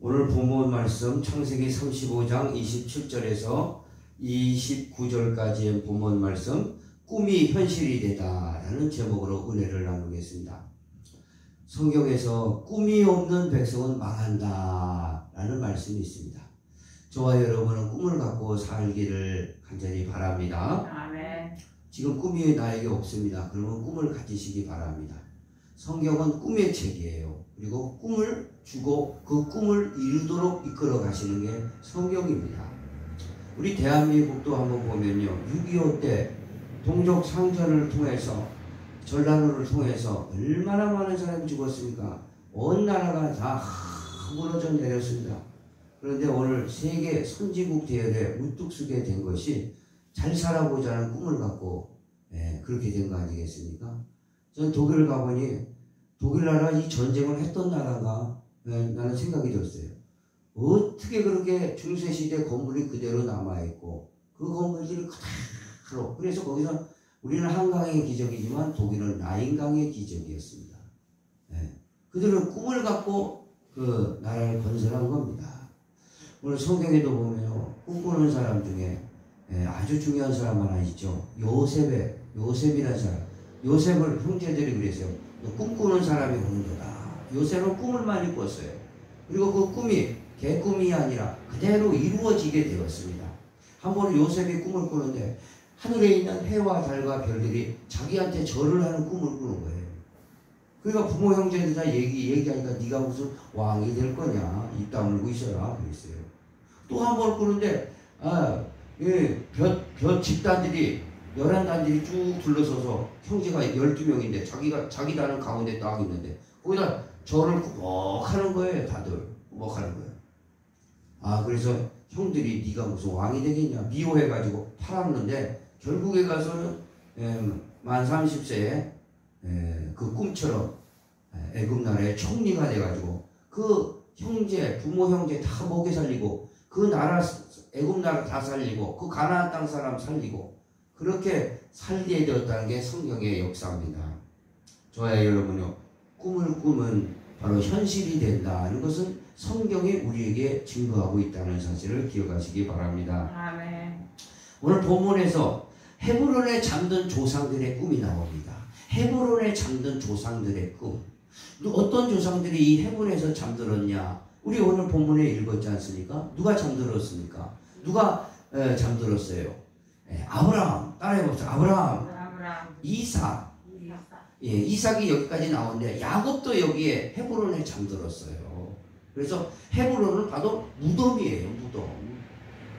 오늘 본문 말씀 창세기 35장 27절에서 29절까지의 본문 말씀 꿈이 현실이 되다라는 제목으로 은혜를 나누겠습니다. 성경에서 꿈이 없는 백성은 망한다라는 말씀이 있습니다. 저와 여러분은 꿈을 갖고 살기를 간절히 바랍니다. 아멘. 지금 꿈이 나에게 없습니다. 그러면 꿈을 가지시기 바랍니다. 성경은 꿈의 책이에요. 그리고 꿈을 주고 그 꿈을 이루도록 이끌어 가시는 게 성경입니다. 우리 대한민국도 한번 보면요, 6.25 때 동족 상전을 통해서 전란으로 통해서 얼마나 많은 사람이 죽었습니까? 온 나라가 다 무너져 내렸습니다. 그런데 오늘 세계 선진국 대열에 우뚝 서게 된 것이 잘 살아보자는 꿈을 갖고 그렇게 된 거 아니겠습니까? 저는 독일을 가보니 독일 나라 이 전쟁을 했던 나라가 나는 생각이 들었어요. 어떻게 그렇게 중세시대 건물이 그대로 남아있고 그 건물들이 그대로, 그래서 거기서 우리는 한강의 기적이지만 독일은 나인강의 기적이었습니다. 그들은 꿈을 갖고 그 나라를 건설한 겁니다. 오늘 성경에도 보면요, 꿈꾸는 사람 중에 아주 중요한 사람 하나 있죠. 요셉이라는 사람. 요셉을 형제들이 그랬어요. 꿈꾸는 사람이 오는도다. 요셉은 꿈을 많이 꿨어요. 그리고 그 꿈이 개꿈이 아니라 그대로 이루어지게 되었습니다. 한 번은 요셉이 꿈을 꾸는데 하늘에 있는 해와 달과 별들이 자기한테 절을 하는 꿈을 꾸는 거예요. 그러니까 부모 형제들 다 얘기하니까 네가 무슨 왕이 될 거냐, 입 다물고 있어라 그랬어요. 또 한 번 꾸는데 몇 집단들이 11단들이 쭉 둘러서서 형제가 12명인데 자기 단은 가운데 딱 있는데 거기다 절을 꾸벅 하는 거예요. 다들 꾸벅 하는 거예요. 그래서 형들이 네가 무슨 왕이 되겠냐 미워해가지고 팔았는데 결국에 가서는 만 30세에 그 꿈처럼 애굽 나라의 총리가 돼가지고 그 형제, 부모 형제 다 먹여 살리고 그 나라 애굽 나라 다 살리고 그 가나안 땅 사람 살리고 그렇게 살게 되었다는 게 성경의 역사입니다. 저와 여러분요, 꿈을 꾸면 바로 현실이 된다는 것은 성경이 우리에게 증거하고 있다는 사실을 기억하시기 바랍니다. 아멘. 오늘 본문에서 헤브론에 잠든 조상들의 꿈이 나옵니다. 헤브론에 잠든 조상들의 꿈. 어떤 조상들이 이 헤브론에서 잠들었냐? 우리 오늘 본문에 읽었지 않습니까? 누가 잠들었습니까? 누가 잠들었어요? 아브라함. 따라해봅시다. 아브라함. 이삭. 이삭이 여기까지 나오는데 야곱도 여기에 헤브론에 잠들었어요. 그래서 헤브론은 바로 무덤이에요. 무덤.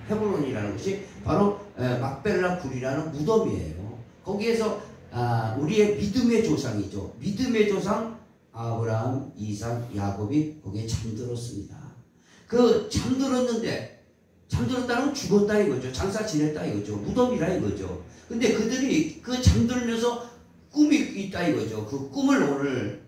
헤브론이라는 것이 바로 막벨라 굴이라는 무덤이에요. 거기에서 우리의 믿음의 조상이죠. 믿음의 조상 아브라함, 이삭, 야곱이 거기에 잠들었습니다. 그 잠들었다는 건 죽었다 이거죠. 장사 지냈다 이거죠. 무덤이라 이거죠. 근데 그들이 그 잠들면서 꿈이 있다 이거죠. 그 꿈을 오늘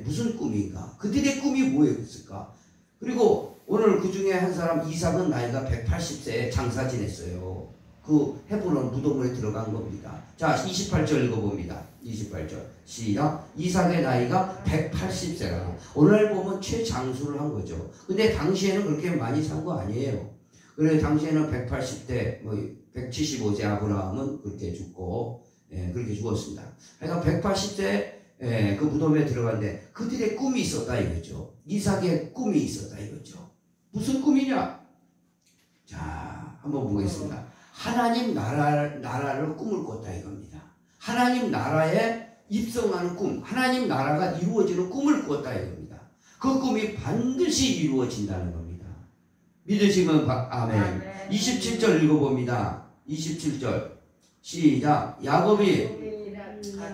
무슨 꿈인가? 그들의 꿈이 뭐였을까? 그리고 오늘 그 중에 한 사람 이삭은 나이가 180세에 장사 지냈어요. 그 헤브론 무덤에 들어간 겁니다. 자, 28절 읽어봅니다. 28절 시작. 이삭의 나이가 180세라. 오늘 보면 최장수를 한 거죠. 근데 당시에는 그렇게 많이 산 거 아니에요. 그래 당시에는 180대 175세 아브라함은 그렇게 죽고 그렇게 죽었습니다. 그러니까 180세 그 무덤에 들어갔는데 그들의 꿈이 있었다 이거죠. 이삭의 꿈이 있었다 이거죠. 무슨 꿈이냐? 자, 한번 보겠습니다. 하나님 나라를 꿈을 꿨다 이겁니다. 하나님 나라에 입성하는 꿈, 하나님 나라가 이루어지는 꿈을 꿨다 이겁니다. 그 꿈이 반드시 이루어진다는 겁니다. 믿으시면 아멘. 27절 읽어봅니다. 27절 시작. 야곱이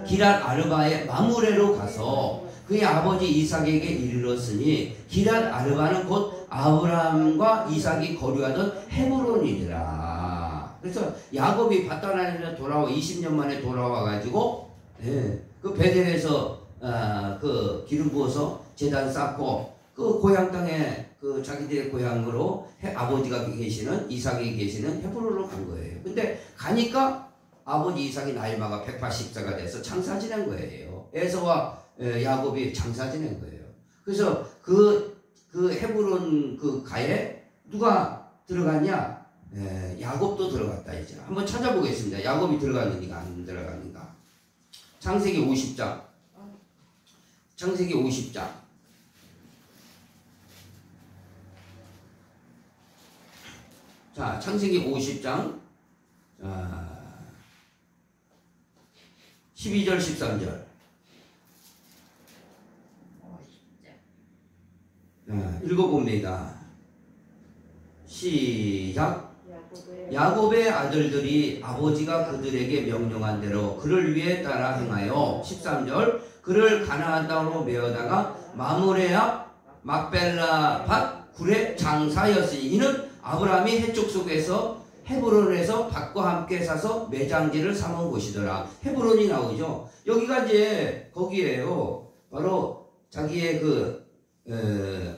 기랏 아르바의 마므레로 가서 그의 아버지 이삭에게 이르렀으니 기랏 아르바는 곧 아브라함과 이삭이 거류하던 헤브론이더라. 그래서 야곱이 바다나에서 돌아와 20년 만에 돌아와가지고 그 베델에서 그 기름 부어서 제단 쌓고 그 고향 땅에 그 자기들의 고향으로 아버지가 계시는 이삭이 계시는 헤브론으로 간 거예요. 근데 가니까 아버지 이삭이 나이마가 180세가 돼서 장사 지낸 거예요. 에서와 야곱이 장사 지낸 거예요. 그래서 그 그 헤브론 그 가에 누가 들어갔냐? 야곱도 들어갔다 이제. 한번 찾아보겠습니다. 야곱이 들어갔는가 안 들어갔는가. 창세기 50장. 창세기 50장. 자, 창세기 50장. 12절 13절. 읽어봅니다. 시작. 야곱의 아들들이 아버지가 그들에게 명령한 대로 그를 위해 따라 행하여 13절 그를 가나안 땅으로 메어다가 마므레 앞 막벨라 밭 굴에 장사였으니 이는 아브라함이 해쪽 속에서 헤브론에서 밭과 함께 사서 매장지를 삼은 곳이더라. 헤브론이 나오죠. 여기가 이제 거기에요. 바로 자기의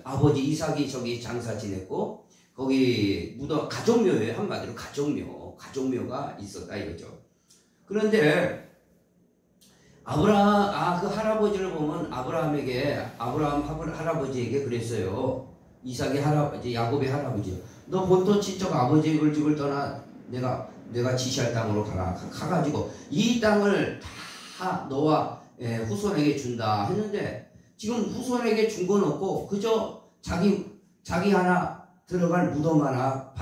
아버지 이삭이 저기 장사 지냈고 거기 가족묘예요. 한마디로 가족묘가 있었다 이거죠. 그런데 그 할아버지를 보면 아브라함 할아버지에게 그랬어요. 이삭의 할아버지, 야곱의 할아버지요. 너 본토 친척 아버지의 집을 떠나 내가 지시할 땅으로 가가지고 이 땅을 다 너와 후손에게 준다 했는데 지금 후손에게 준 건 없고 그저 자기 하나 들어갈 무덤 하나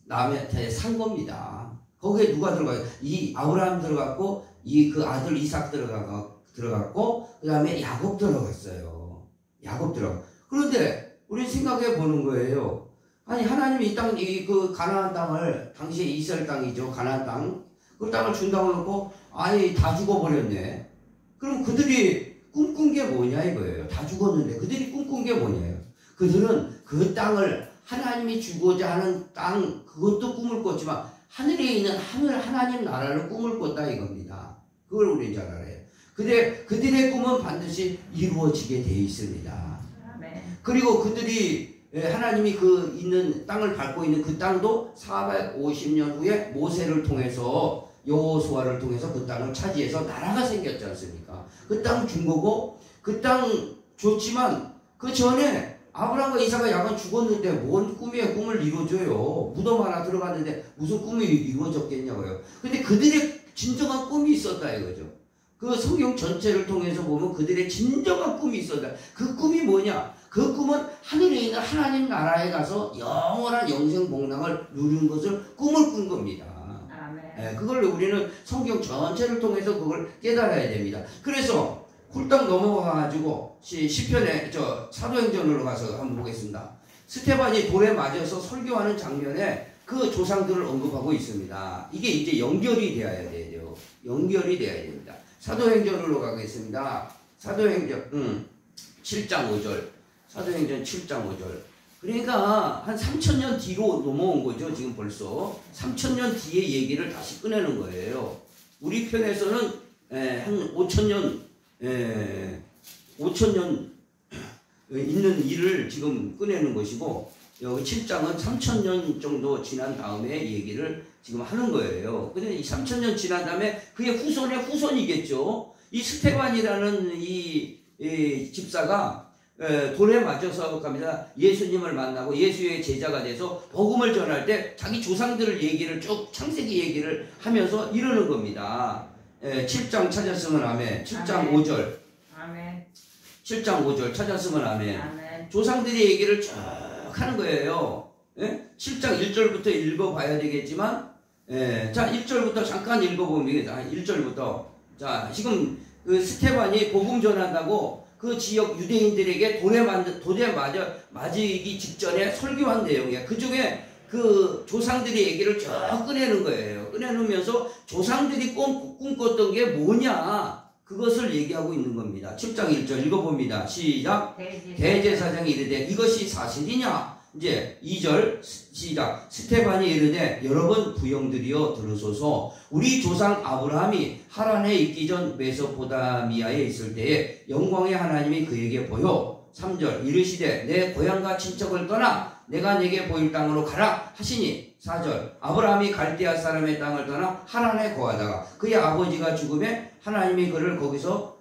남한테 산 겁니다. 거기에 누가 들어가요? 이 아브라함 들어갔고 그 아들 이삭 들어갔고 그 다음에 야곱 들어갔어요. 그런데 우리 생각해 보는 거예요. 아니 하나님이 이 땅, 그 가나안 땅을 당시에 이스라엘 땅이죠. 가나안 땅. 그 땅을 준다고 놓고 아니 다 죽어버렸네. 그럼 그들이 꿈꾼 게 뭐냐 이거예요. 다 죽었는데 그들이 꿈꾼 게 뭐냐요. 그들은 그 땅을 하나님이 주고자 하는 땅 그것도 꿈을 꿨지만 하늘에 있는 하나님 나라를 꿈을 꿨다 이겁니다. 그걸 우리 잘 알아요. 근데 그들의 꿈은 반드시 이루어지게 돼 있습니다. 그리고 그들이 하나님이 있는 땅을 밟고 있는 그 땅도 450년 후에 모세를 통해서 여호수아를 통해서 그 땅을 차지해서 나라가 생겼지 않습니까? 그 땅 준 거고 그 땅 줬지만 그 전에 아브라함과 이삭과 야곱은 죽었는데 뭔 꿈을 이루어줘요. 무덤 하나 들어갔는데 무슨 꿈이 이루어졌겠냐고요. 근데 그들의 진정한 꿈이 있었다 이거죠. 그 성경 전체를 통해서 보면 그들의 진정한 꿈이 있었다. 그 꿈이 뭐냐? 그 꿈은 하늘에 있는 하나님 나라에 가서 영원한 영생 복락을 누리는 것을 꿈을 꾼 겁니다. 그걸 우리는 성경 전체를 통해서 그걸 깨달아야 됩니다. 그래서 훌떡 넘어가가지고 시편에 사도행전으로 가서 한번 보겠습니다. 스테반이 돌에 맞아서 설교하는 장면에 그 조상들을 언급하고 있습니다. 이게 이제 연결이 되어야 돼요. 연결이 되어야 됩니다. 사도행전으로 가겠습니다. 사도행전 7장 5절. 사도행전 7장 5절. 그러니까 한 3000년 뒤로 넘어온 거죠. 지금 벌써 3000년 뒤의 얘기를 다시 꺼내는 거예요. 우리 편에서는 한 5000년 있는 일을 지금 꺼내는 것이고 여기 7장은 3000년 정도 지난 다음에 얘기를 지금 하는 거예요. 근데 이 3000년 지난 다음에 그의 후손의 후손이겠죠. 이 스테반이라는 이 집사가 돌에 맞아서 갑니다. 예수님을 만나고 예수의 제자가 돼서 복음을 전할 때 자기 조상들을 얘기를 쭉 창세기 얘기를 하면서 이러는 겁니다. 7장 찾았으면 아멘. 7장 아멘. 5절. 아멘. 7장 5절 찾았으면 아멘. 아멘. 조상들의 얘기를 쭉 하는 거예요. 7장 1절부터 읽어봐야 되겠지만 자 1절부터 잠깐 읽어봅니다. 1절부터 자 지금 그 스테반이 복음 전한다고 그 지역 유대인들에게 돌에 맞기 직전에 설교한 내용이야. 그 중에 그 조상들의 얘기를 쭉 꺼내는 거예요. 꺼내놓으면서 조상들이 꿈꿨던 게 뭐냐 그것을 얘기하고 있는 겁니다. 7장 1절 읽어봅니다. 시작. 대제사장이 이르되 이것이 사실이냐. 이제 2절 시작. 스테반이 이르되 여러분 부형들이여 들으소서. 우리 조상 아브라함이 하란에 있기 전 메소포타미아에 있을 때에 영광의 하나님이 그에게 보여 3절 이르시되 내 고향과 친척을 떠나 내가 내게 보일 땅으로 가라 하시니 4절 아브라함이 갈대아 사람의 땅을 떠나 하란에 거하다가 그의 아버지가 죽음에 하나님이 그를 거기서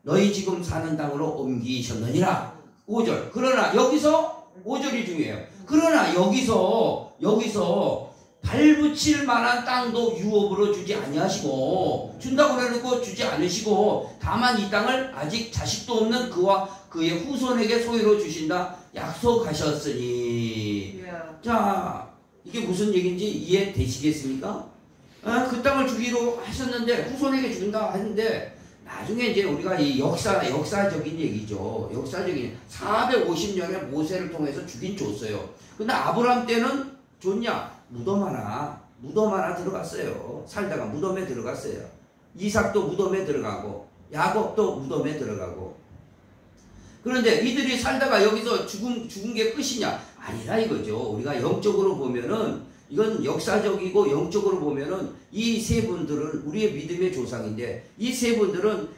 너희 지금 사는 땅으로 옮기셨느니라. 5절. 그러나 여기서 5절이 중요해요. 그러나 여기서 발붙일 만한 땅도 유업으로 주지 아니하시고, 준다고 해놓고 주지 않으시고, 다만 이 땅을 아직 자식도 없는 그와 그의 후손에게 소유로 주신다 약속하셨으니. 자, 이게 무슨 얘기인지 이해되시겠습니까? 그 땅을 주기로 하셨는데 후손에게 준다 하는데, 나중에 이제 우리가 이 역사적인 얘기죠. 역사적인 450년에 모세를 통해서 주긴 줬어요. 근데 아브라함 때는 줬냐? 무덤 하나 들어갔어요. 살다가 무덤에 들어갔어요. 이삭도 무덤에 들어가고 야곱도 무덤에 들어가고. 그런데 이들이 살다가 여기서 죽은 게 끝이냐? 아니라 이거죠. 우리가 영적으로 보면은, 이건 역사적이고 영적으로 보면은 이 세 분들은 우리의 믿음의 조상인데, 이 세 분들은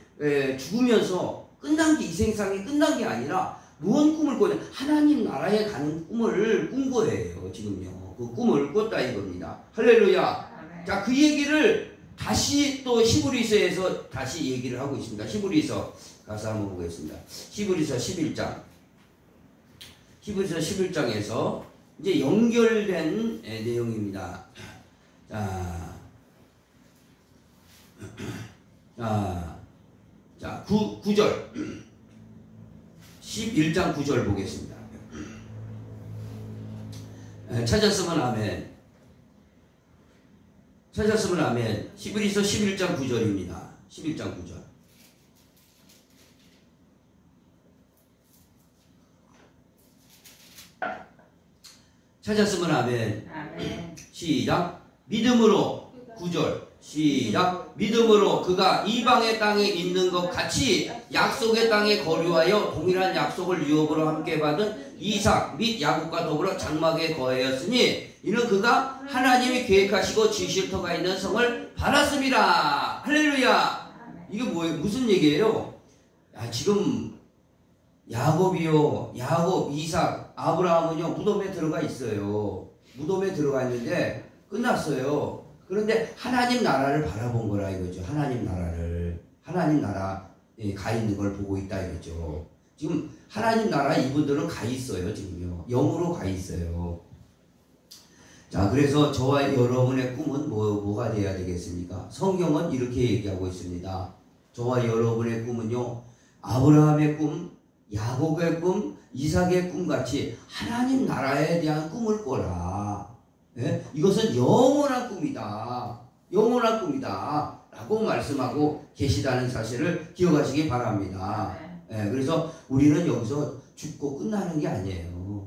죽으면서 끝난 게, 이 생상이 끝난 게 아니라 무언 꿈을 꾸냐? 하나님 나라에 가는 꿈을 꾼 거예요. 지금요. 그 꿈을 꿨다 이겁니다. 할렐루야. 자, 그 얘기를 다시 또 히브리서에서 다시 얘기를 하고 있습니다. 히브리서 가서 한번 보겠습니다. 히브리서 11장. 히브리서 11장에서 이제 연결된 내용입니다. 자, 9절. 11장 9절 보겠습니다. 찾았으면 아멘. 찾았으면 아멘. 히브리서 11장 9절입니다. 11장 9절. 찾았으면 아멘. 아멘. 시작. 믿음으로 9절. 시작. 믿음으로 그가 이방의 땅에 있는 것 같이 약속의 땅에 거류하여 동일한 약속을 유업으로 함께 받은 이삭 및 야곱과 더불어 장막에 거하였으니 이는 그가 하나님이 계획하시고 지실 터가 있는 성을 받았습니다. 할렐루야. 이게 뭐예요? 무슨 얘기예요? 지금 야곱, 이삭, 아브라함은요 무덤에 들어가 있어요. 무덤에 들어가 있는데 끝났어요. 그런데 하나님 나라를 바라본 거라 이거죠. 하나님 나라에 가 있는 걸 보고 있다 이거죠. 지금 하나님 나라 이분들은 가 있어요. 지금요. 영으로 가 있어요. 자, 그래서 저와 여러분의 꿈은 뭐가 돼야 되겠습니까? 성경은 이렇게 얘기하고 있습니다. 저와 여러분의 꿈은요, 아브라함의 꿈, 야곱의 꿈, 이삭의 꿈 같이 하나님 나라에 대한 꿈을 꿔라. 예? 이것은 영원한 꿈이다. 영원한 꿈이다. 라고 말씀하고 계시다는 사실을 기억하시기 바랍니다. 예, 그래서 우리는 여기서 죽고 끝나는 게 아니에요.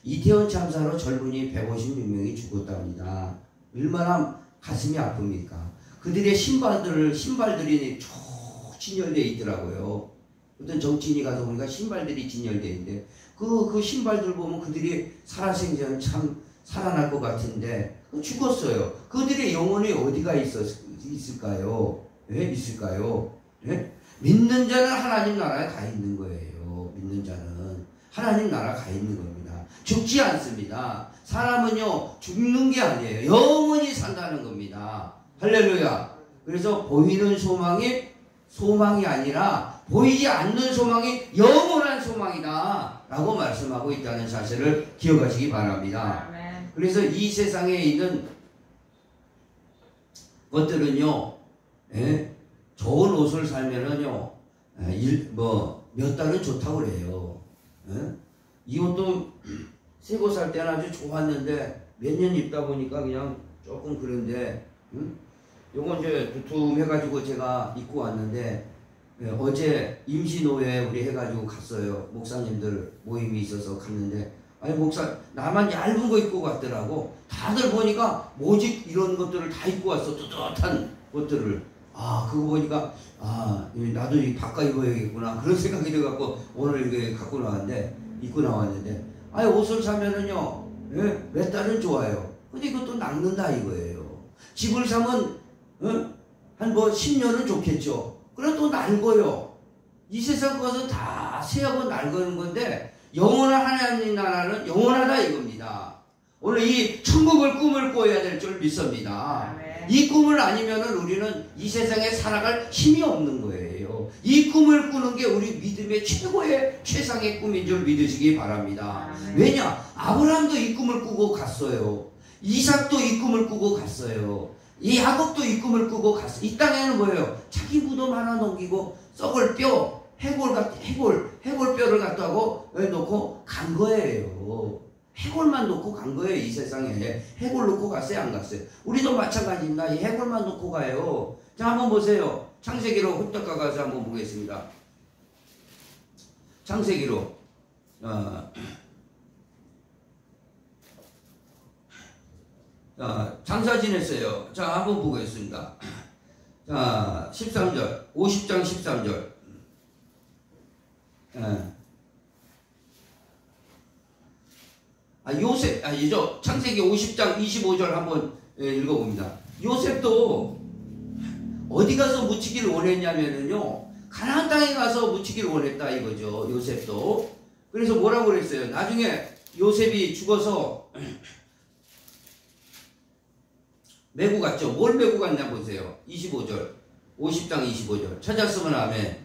이태원 참사로 젊은이 156명이 죽었답니다. 얼마나 가슴이 아픕니까? 그들의 신발들이 쭉 진열되어 있더라고요. 어떤 정치인이 가서 보니까 신발들이 진열되어 있는데 그 신발들 보면 그들이 살아생전 참 살아날 것 같은데 죽었어요. 그들의 영혼이 어디가 있을까요? 예? 있을까요? 예? 믿는 자는 하나님 나라에 가 있는 거예요. 믿는 자는 하나님 나라에 가 있는 겁니다. 죽지 않습니다. 사람은요 죽는 게 아니에요. 영원히 산다는 겁니다. 할렐루야. 그래서 보이는 소망이 아니라 보이지 않는 소망이 영원한 소망이다 라고 말씀하고 있다는 사실을 기억하시기 바랍니다. 그래서 이 세상에 있는 것들은요, 좋은 옷을 살면은요, 몇 달은 좋다고 그래요. 이 옷도 새 거 살 때는 아주 좋았는데 몇 년 입다 보니까 그냥 조금 그런데, 요건 이제 두툼해가지고 제가 입고 왔는데, 어제 임시노회 우리 해가지고 갔어요. 목사님들 모임이 있어서 갔는데, 아니 목사 나만 얇은 거 입고 갔더라고. 다들 보니까 모직 이런 것들을 다 입고 왔어. 뚜렷한 것들을. 그거 보니까 나도 바꿔 입어야겠구나 그런 생각이 들어갖고 오늘 이게 갖고 나왔는데 입고 나왔는데 옷을 사면은요 몇 달은 좋아요. 근데 이것도 낡는다 이거예요. 집을 사면 한 10년은 좋겠죠. 그럼 또 낡어요. 이 세상 것은 다 새하고 낡은 건데 영원한 하나님 나라는 영원하다 이겁니다. 오늘 이 천국을 꿈을 꿔야 될 줄 믿습니다. 이 꿈을 아니면은 우리는 이 세상에 살아갈 힘이 없는 거예요. 거예요. 이 꿈을 꾸는 게 우리 믿음의 최고의 최상의 꿈인 줄 믿으시기 바랍니다. 왜냐? 아브라함도 이 꿈을 꾸고 갔어요. 이삭도 이 꿈을 꾸고 갔어요. 이 야곱도 이 꿈을 꾸고 갔어요. 이 땅에는 뭐예요? 자기 무덤 하나 넘기고 썩을 뼈, 해골뼈를 갖다 놓고 간 거예요. 해골만 놓고 간 거예요. 이 세상에 해골 놓고 갔어요, 안 갔어요? 우리도 마찬가지입니다. 이 해골만 놓고 가요. 자, 한번 보세요. 창세기로 훌떡 가서 한번 보겠습니다. 창세기로 장사 지냈어요. 자, 한번 보겠습니다. 자, 13절 50장 13절 요셉, 창세기 50장 25절 한번 읽어봅니다. 요셉도 어디 가서 묻히기를 원했냐면은요, 가나안 땅에 가서 묻히기를 원했다 이거죠. 요셉도. 그래서 뭐라고 그랬어요? 나중에 요셉이 죽어서 메고 갔죠. 뭘 메고 갔냐 보세요. 25절 50장 25절 찾았으면 아멘.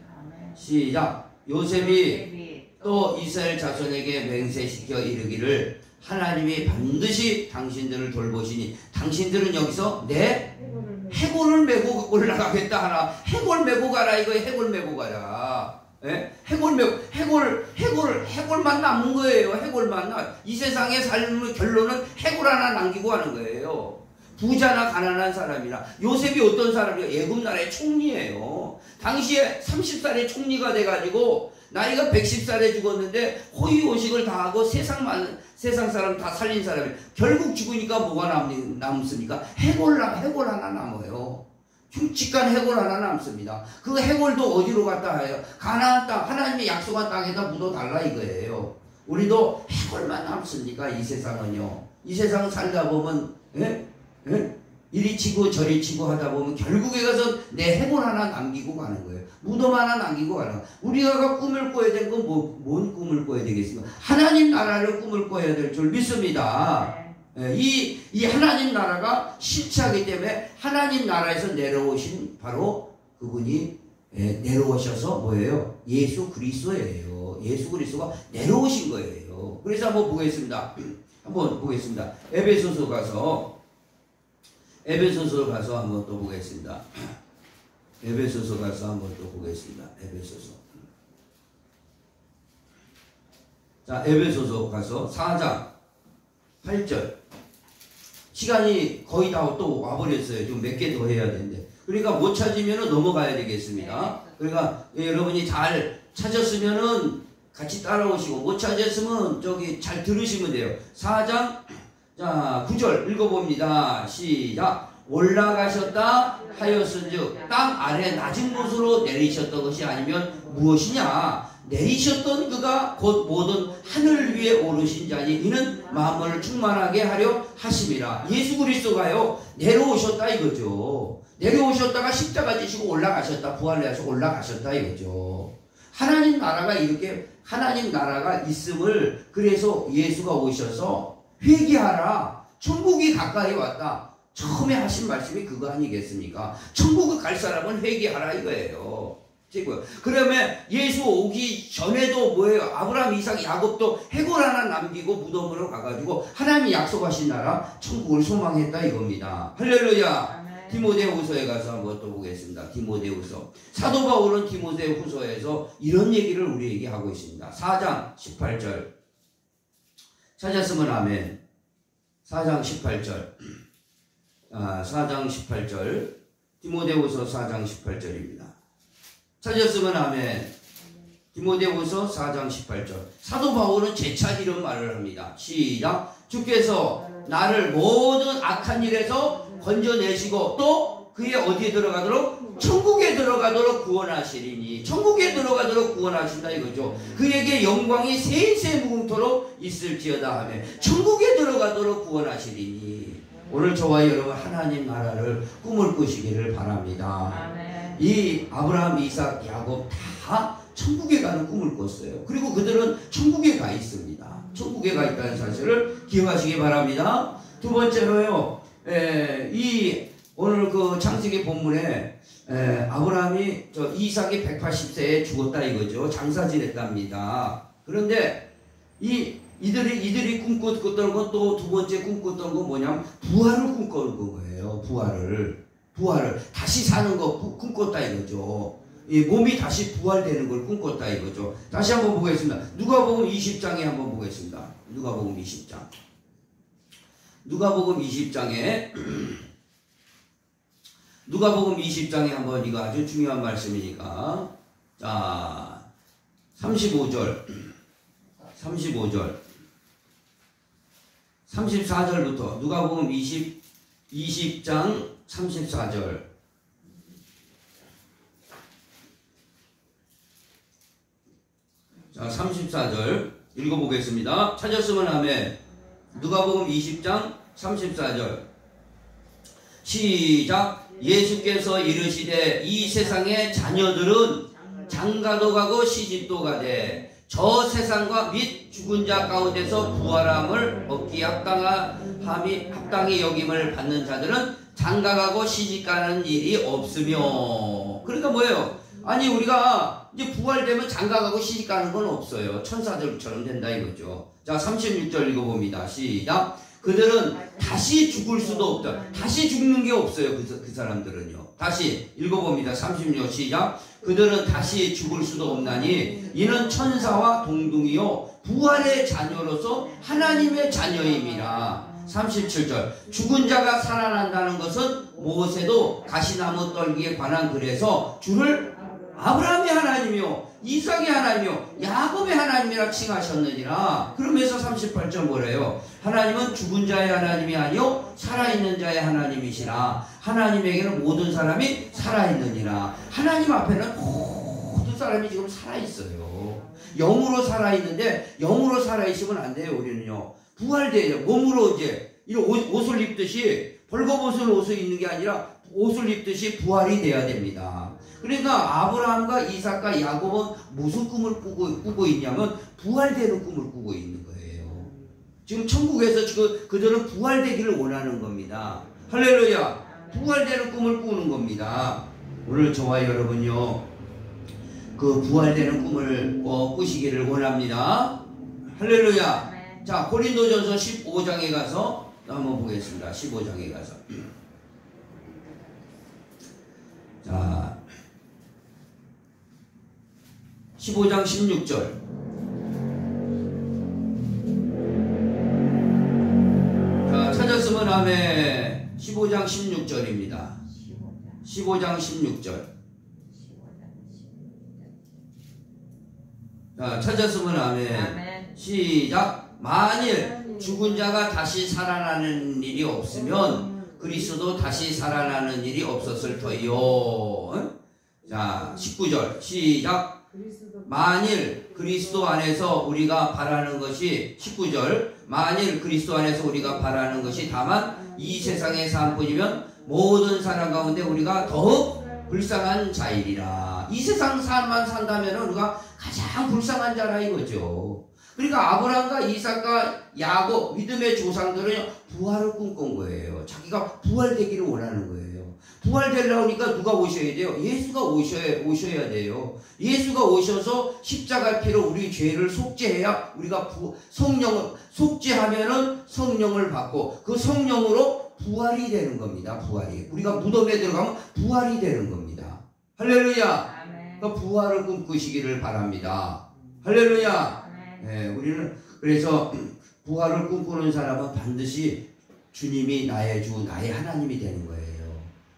시작. 요셉이 또 이스라엘 자손에게 맹세시켜 이르기를 하나님이 반드시 당신들을 돌보시니, 당신들은 여기서 내 해골을 메고 올라가겠다 하나. 해골 메고 가라 이거예요. 해골 메고 가라. 예? 해골만 남은 거예요. 해골만. 이 세상의 삶의 결론은 해골 하나 남기고 하는 거예요. 부자나 가난한 사람이나. 요셉이 어떤 사람이에요? 애굽 나라의 총리예요. 당시에 30살에 총리가 돼가지고 나이가 110살에 죽었는데 호의호식을 다 하고 세상 사람 다 살린 사람이 결국 죽으니까 뭐가 남습니까? 해골 하나 남아요. 흉측한 해골 하나 남습니다. 그 해골도 어디로 갔다 해요? 가나안 땅, 하나님의 약속한 땅에다 묻어달라 이거예요. 우리도 해골만 남습니까? 이 세상은요. 이 세상 살다 보면 이리 치고 저리 치고 하다 보면 결국에 가서 내 해골 하나 남기고 가는 거예요. 무덤 하나 남기고 가는 거예요. 우리가 꿈을 꿔야 될 건 뭔 꿈을 꿔야 되겠습니까? 하나님 나라를 꿈을 꿔야 될 줄 믿습니다. 이 하나님 나라가 실체하기 때문에 하나님 나라에서 내려오신 바로 그분이 내려오셔서 뭐예요? 예수 그리스도예요. 예수 그리스도가 내려오신 거예요. 그래서 한번 보겠습니다. 에베소서 가서 한번 또 보겠습니다. 에베소서 가서 한번 또 보겠습니다. 자, 에베소서 가서 4장 8절. 시간이 거의 다 또 와버렸어요. 좀 몇 개 더 해야 되는데. 그러니까 못 찾으면 넘어가야 되겠습니다. 그러니까 여러분이 잘 찾았으면은 같이 따라오시고, 못 찾았으면 잘 들으시면 돼요. 4장 자 9절 읽어봅니다. 시작. 올라가셨다 하였은즉 땅 아래 낮은 곳으로 내리셨던 것이 아니면 무엇이냐? 내리셨던 그가 곧 모든 하늘 위에 오르신 자니 이는 만물을 충만하게 하려 하심이라. 예수 그리스도가요 내려오셨다 이거죠. 내려오셨다가 십자가 지시고 올라가셨다, 부활하셔서 올라가셨다 이거죠. 하나님 나라가 이렇게 하나님 나라가 있음을, 그래서 예수가 오셔서 회개하라, 천국이 가까이 왔다. 처음에 하신 말씀이 그거 아니겠습니까? 천국을 갈 사람은 회개하라 이거예요. 그러면 예수 오기 전에도 뭐예요? 아브라함, 이삭, 야곱도 해골 하나 남기고 무덤으로 가가지고 하나님이 약속하신 나라 천국을 소망했다 이겁니다. 할렐루야. 디모데후서에 가서 한번 또 보겠습니다. 디모데후서. 사도 바울은 디모데후서에서 이런 얘기를 우리에게 하고 있습니다. 4장 18절 찾았으면 아멘. 4장 18절 4장 18절 디모데후서 4장 18절입니다. 찾았으면 아멘. 디모데후서 4장 18절. 사도 바울은 재차 이런 말을 합니다. 시작. 주께서 나를 모든 악한 일에서 건져내시고 또 그의 어디에 들어가도록? 천국에 들어가도록 구원하시리니. 천국에 들어가도록 구원하신다 이거죠. 그에게 영광이 세세 무궁토록 있을지어다 하며 천국에 들어가도록 구원하시리니. 오늘 저와 여러분 하나님 나라를 꿈을 꾸시기를 바랍니다. 이 아브라함, 이삭, 야곱 다 천국에 가는 꿈을 꿨어요. 그리고 그들은 천국에 가 있습니다. 천국에 가 있다는 사실을 기억하시기 바랍니다. 두 번째로요, 이 오늘 그 창세기 본문에 아브라함이 이삭이 180세에 죽었다 이거죠. 장사 지냈답니다. 그런데 이들이 꿈꿨던 건 또 두 번째 꿈꿨던 건 뭐냐면 부활을 꿈꾸는 거예요. 부활을 다시 사는 거 꿈꿨다 이거죠. 이 몸이 다시 부활되는 걸 꿈꿨다 이거죠. 다시 한번 보겠습니다. 누가복음 20장에 한번 보겠습니다. 누가복음 20장. 누가복음 20장에 누가복음 20장에 한번 이거 아주 중요한 말씀이니까 자 35절 34절부터 누가복음 20장 34절 자 34절 읽어보겠습니다. 찾았으면 아멘. 누가복음 20장 34절 시작. 예수께서 이르시되 이 세상의 자녀들은 장가도 가고 시집도 가되 저 세상과 및 죽은 자 가운데서 부활함을 얻기 합당히 여김을 받는 자들은 장가가고 시집가는 일이 없으며. 그러니까 뭐예요? 아니 우리가 이제 부활되면 장가가고 시집가는 건 없어요. 천사들처럼 된다 이거죠. 자 36절 읽어봅니다. 시작. 그들은 다시 죽을 수도 없다. 다시 죽는 게 없어요. 그 사람들은요. 다시 읽어봅니다. 36 시작. 그들은 다시 죽을 수도 없나니 이는 천사와 동등이요 부활의 자녀로서 하나님의 자녀임이라. 37절 죽은 자가 살아난다는 것은 모세도 가시나무 떨기에 관한 글에서 주를 아브라함의 하나님이요 이삭의 하나님이요 야곱의 하나님이라 칭하셨느니라. 그러면서 38절 뭐래요? 하나님은 죽은 자의 하나님이 아니요 살아있는 자의 하나님이시라. 하나님에게는 모든 사람이 살아있느니라. 하나님 앞에는 모든 사람이 지금 살아있어요. 영으로 살아있는데 영으로 살아있으면 안 돼요. 우리는요 부활돼요. 몸으로 이제 이런 옷을 입듯이 벌거벗은 옷을 입는 게 아니라 옷을 입듯이 부활이 돼야 됩니다. 그러니까 아브라함과 이삭과 야곱은 무슨 꿈을 꾸고 있냐면 부활되는 꿈을 꾸고 있는 거예요. 지금 천국에서 지금 그들은 부활되기를 원하는 겁니다. 할렐루야. 부활되는 꿈을 꾸는 겁니다. 오늘 저와 여러분요 그 부활되는 꿈을 꾸시기를 원합니다. 할렐루야. 자 고린도전서 15장에 가서 한번 보겠습니다. 15장에 가서 자 15장 16절 자 찾았으면 아멘. 15장 16절입니다. 15장 16절 자 찾았으면 아멘. 시작. 만일 죽은 자가 다시 살아나는 일이 없으면 그리스도 다시 살아나는 일이 없었을 터이요. 자 19절 시작. 만일 그리스도 안에서 우리가 바라는 것이 19절 만일 그리스도 안에서 우리가 바라는 것이 다만 이 세상의 삶뿐이면 모든 사람 가운데 우리가 더욱 불쌍한 자이리라. 이 세상 삶만 산다면 우리가 가장 불쌍한 자라 이거죠. 그러니까 아브라함과 이삭과 야곱 믿음의 조상들은 부활을 꿈꾼 거예요. 자기가 부활되기를 원하는 거예요. 부활되려고 하니까 누가 오셔야 돼요? 예수가 오셔야 돼요. 예수가 오셔서 십자가 피로 우리 죄를 속죄해야 우리가 성령을 속죄하면은 성령을 받고 그 성령으로 부활이 되는 겁니다. 부활이. 우리가 무덤에 들어가면 부활이 되는 겁니다. 할렐루야. 그러니까 부활을 꿈꾸시기를 바랍니다. 할렐루야. 네, 우리는 그래서 부활을 꿈꾸는 사람은 반드시 주님이 나의 주, 나의 하나님이 되는 거예요.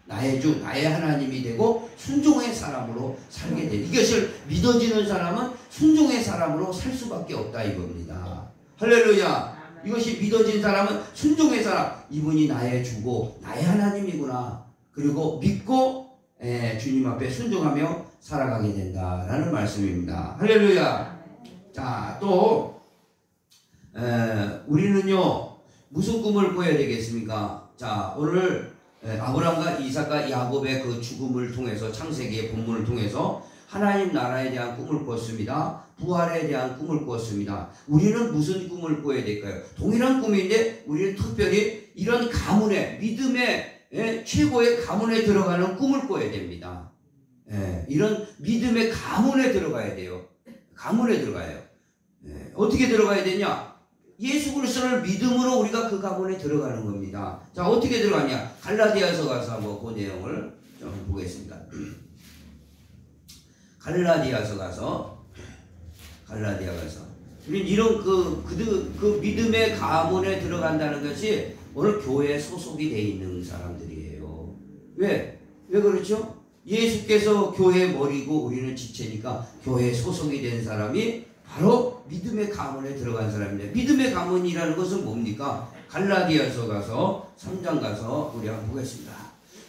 나의 주, 나의 하나님이 되고 순종의 사람으로 살게 돼. 이것을 믿어지는 사람은 순종의 사람으로 살 수밖에 없다 이겁니다. 할렐루야. 이것이 믿어진 사람은 순종의 사람. 이분이 나의 주고 나의 하나님이구나. 그리고 믿고 주님 앞에 순종하며 살아가게 된다라는 말씀입니다. 할렐루야. 자, 또 우리는요 무슨 꿈을 꿔야 되겠습니까? 자, 오늘 아브라함과 이삭과 야곱의 그 죽음을 통해서 창세기의 본문을 통해서 하나님 나라에 대한 꿈을 꿨습니다. 부활에 대한 꿈을 꿨습니다. 우리는 무슨 꿈을 꿔야 될까요? 동일한 꿈인데 우리는 특별히 이런 가문의 믿음의 예, 최고의 가문에 들어가는 꿈을 꿔야 됩니다. 예, 이런 믿음의 가문에 들어가야 돼요. 가문에 들어가요. 예, 어떻게 들어가야 되냐? 예수 그리스도를 믿음으로 우리가 그 가문에 들어가는 겁니다. 자, 어떻게 들어가냐? 갈라디아서 가서 한번 그 내용을 좀 보겠습니다. 갈라디아서 가서 우리는 이런 그 믿음의 가문에 들어간다는 것이 오늘 교회에 소속이 되어 있는 사람들이에요. 왜 그렇죠? 예수께서 교회의 머리고 우리는 지체니까 교회에 소속이 된 사람이 바로 믿음의 가문에 들어간 사람입니다. 믿음의 가문이라는 것은 뭡니까? 갈라디아서 가서 3장 가서 우리 한번 보겠습니다.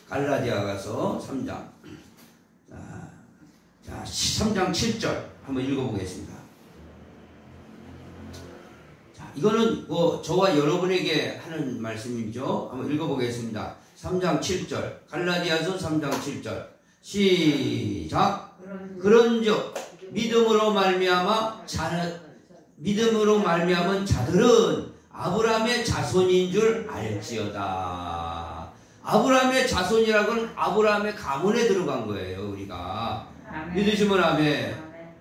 갈라디아 가서 3장. 자, 3장 7절 한번 읽어보겠습니다. 자, 이거는 저와 여러분에게 하는 말씀이죠. 한번 읽어보겠습니다. 3장 7절. 갈라디아서 3장 7절. 시작. 그런즉 믿음으로 말미암은 자들은 아브라함의 자손인 줄 알지어다. 아브라함의 자손이라고는 아브라함의 가문에 들어간 거예요. 우리가 아멘. 믿으시면 아멘.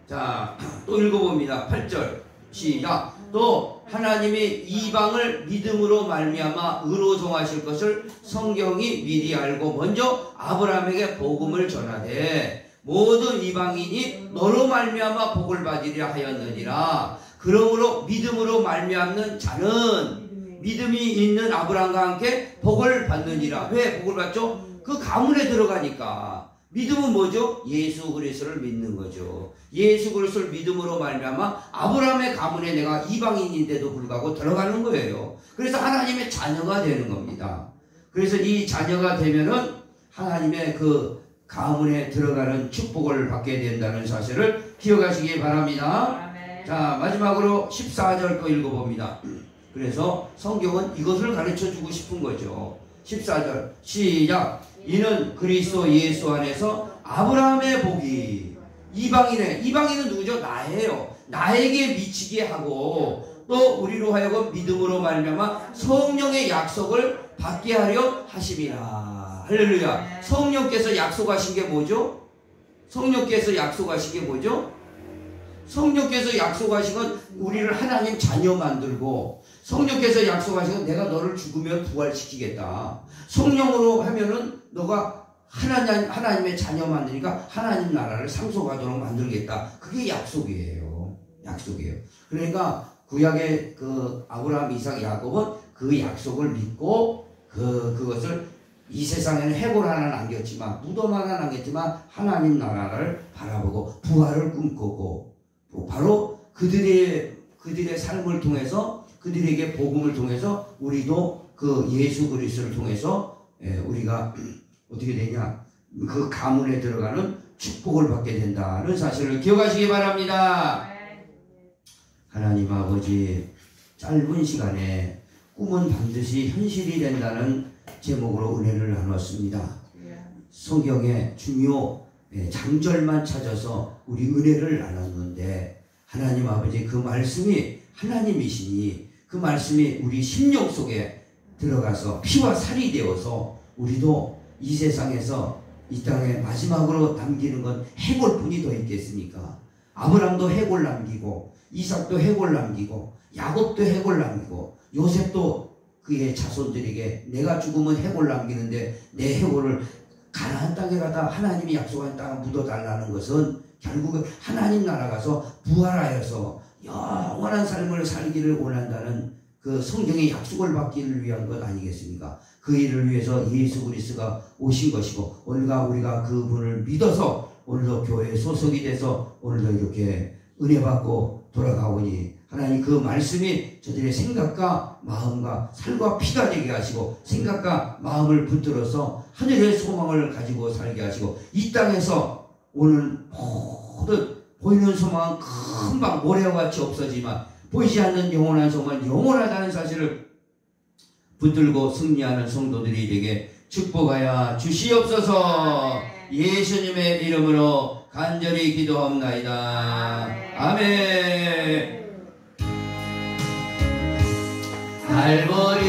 자, 또 읽어봅니다. 8절 시작. 또 하나님이 이방을 믿음으로 말미암아 의로 정하실 것을 성경이 미리 알고 먼저 아브라함에게 복음을 전하되 모든 이방인이 너로 말미암아 복을 받으리라 하였느니라. 그러므로 믿음으로 말미암는 자는 믿음이 있는 아브라함과 함께 복을 받느니라. 왜 복을 받죠? 그 가문에 들어가니까. 믿음은 뭐죠? 예수 그리스도를 믿는 거죠. 예수 그리스도를 믿음으로 말미암아 아브라함의 가문에 내가 이방인인데도 불구하고 들어가는 거예요. 그래서 하나님의 자녀가 되는 겁니다. 그래서 이 자녀가 되면은 하나님의 그 가문에 들어가는 축복을 받게 된다는 사실을 기억하시기 바랍니다. 아멘. 자, 마지막으로 14절 거 읽어봅니다. 그래서 성경은 이것을 가르쳐주고 싶은 거죠. 14절 시작. 이는 그리스도 예수 안에서 아브라함의 복이 이방인은 누구죠? 나예요. 나에게 미치게 하고 또 우리로 하여금 믿음으로 말미암아 성령의 약속을 받게 하려 하심이라. 할렐루야. 성령께서 약속하신 게 뭐죠? 성령께서 약속하신 게 뭐죠? 성령께서 약속하신 건 우리를 하나님 자녀 만들고, 성령께서 약속하신 건 내가 너를 죽으면 부활시키겠다. 성령으로 하면은 너가 하나님의 자녀 만드니까 하나님 나라를 상속하도록 만들겠다. 그게 약속이에요. 약속이에요. 그러니까 구약의 그 아브라함, 이삭, 야곱은 그 약속을 믿고 그것을 이 세상에는 해골 하나 남겼지만, 무덤 하나 남겼지만 하나님 나라를 바라보고 부활을 꿈꾸고, 바로 그들의 삶을 통해서, 그들에게 복음을 통해서 우리도 그 예수 그리스도를 통해서 우리가 어떻게 되냐, 그 가문에 들어가는 축복을 받게 된다는 사실을 기억하시기 바랍니다. 하나님 아버지, 짧은 시간에 꿈은 반드시 현실이 된다는 제목으로 은혜를 나눴습니다. 성경의 중요 장절만 찾아서 우리 은혜를 나눴는데, 하나님 아버지 그 말씀이 하나님이시니 그 말씀이 우리 심령 속에 들어가서 피와 살이 되어서 우리도 이 세상에서 이 땅에 마지막으로 남기는 건 해골뿐이 더 있겠습니까? 아브람도 해골 남기고, 이삭도 해골 남기고, 야곱도 해골 남기고, 요셉도 그의 자손들에게 내가 죽으면 해골 남기는데 내 해골을 가나안 땅에 가다 하나님이 약속한 땅에 묻어달라는 것은 결국은 하나님 나라 가서 부활하여서 영원한 삶을 살기를 원한다는 그 성경의 약속을 받기를 위한 것 아니겠습니까? 그 일을 위해서 예수 그리스도가 오신 것이고, 오늘과 우리가 그분을 믿어서 오늘도 교회에 소속이 돼서 오늘도 이렇게 은혜 받고 돌아가오니, 하나님 그 말씀이 저들의 생각과 마음과 살과 피가 되게 하시고, 생각과 마음을 붙들어서 하늘의 소망을 가지고 살게 하시고, 이 땅에서 오늘 모든 보이는 소망은 금방 모래와 같이 없어지만 보이지 않는 영원한 소망은 영원하다는 사실을 붙들고 승리하는 성도들이 되게 축복하여 주시옵소서. 예수님의 이름으로 간절히 기도합나이다. 아멘. 갈보리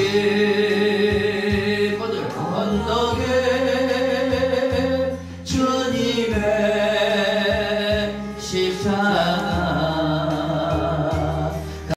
거들 언덕 나가